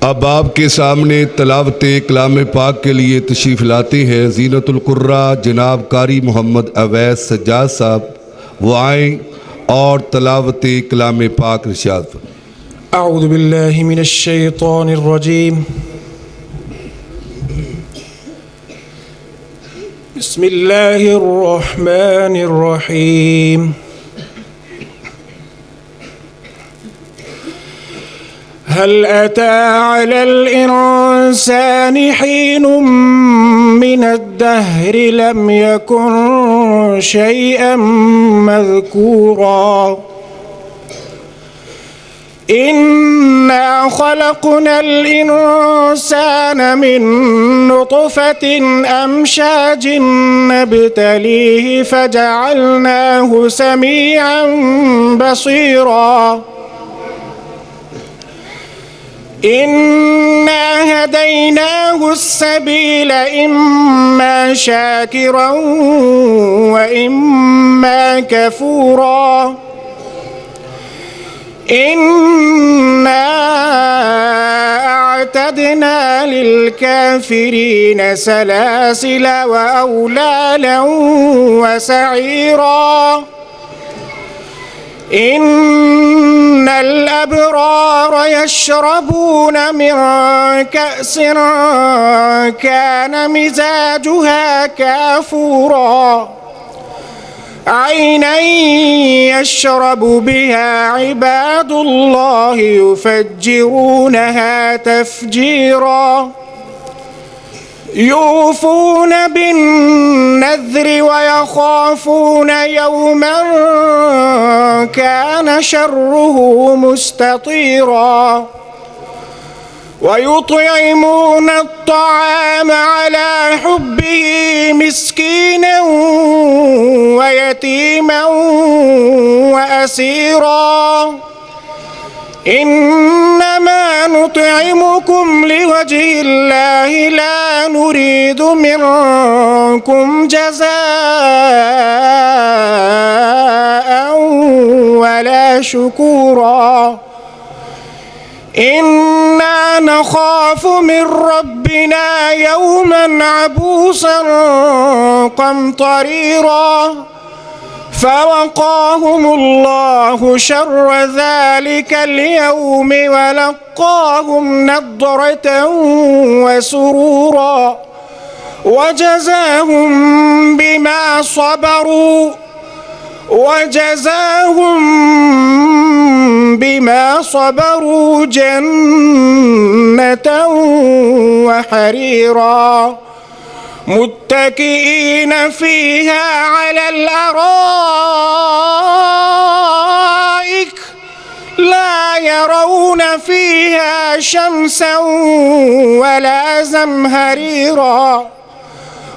अब आपके सामने तलावत कलाम पाक के लिए तशरीफ़ लाते हैं ज़ीनतुल कुर्रा जनाब कारी मोहम्मद अवैस सज्जाद साहब। वो आएँ और तलावत कलाम पाक इरशाद फरमाएं। अऊज़ु बिल्लाहि मिनश शैतानिर रजीम। बिस्मिल्लाहिर रहमानिर रहीम। हल अता अलल इंसानि हीनुम मिनद्दहरि लम यकुन शैअन मज़कूरा। इन्ना खलक़नल इंसान मिन नुतफ़तिन अमशाजिन नब्तलीहि फजअलनाहु समीअन बसीरा। इन्ना हदैनाहु अस्सबील इम्मा शाकिरन व इम्मा कफूरा। इन्ना अअतदना लिलकाफिरीन सलासिल व अगलाला व सईरा। इन्नल अबरार यशरबून मिन कअसिन कान मिजाजुहा काफूरा। ऐना यशरब बिहा इबादुल्लाह युफज्जिरूनहा तफजीरा। यूफून बिन्नज़्रि व यख़ाफ़ून यौमन कान शर्रुहु मुस्ततीरा। वयुطعمون الطعام على حبه مسكينا ويتيما وأسيرا. إنما نطعمكم لوجه الله لا نريد منكم جزاء ولا شكورا. إنا نخاف من ربنا يوما عبوسا قمطريرا. فوقاهم الله شر ذلك اليوم ولقاهم نضرة وسرورا. وجزاهم بما صبروا جنة وحريرا. متكئين فيها على الأرائك لا يرون فيها شمسا ولا زمهريرا.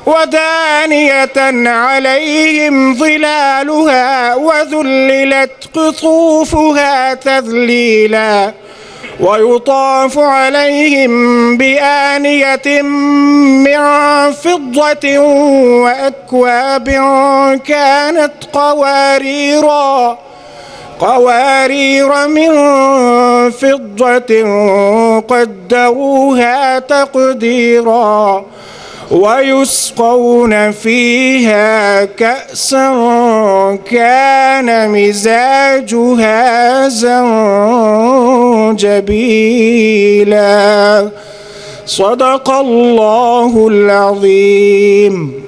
ودانية عليهم ظلالها وذللت قطوفها تذليلا. ويطاف عليهم بآنية من فضة وأكواب كانت قوارير من فضة قدروها تقديرا. ويسقون فيها كأسا كان مزاجها زنجبيلا. صدق الله العظيم.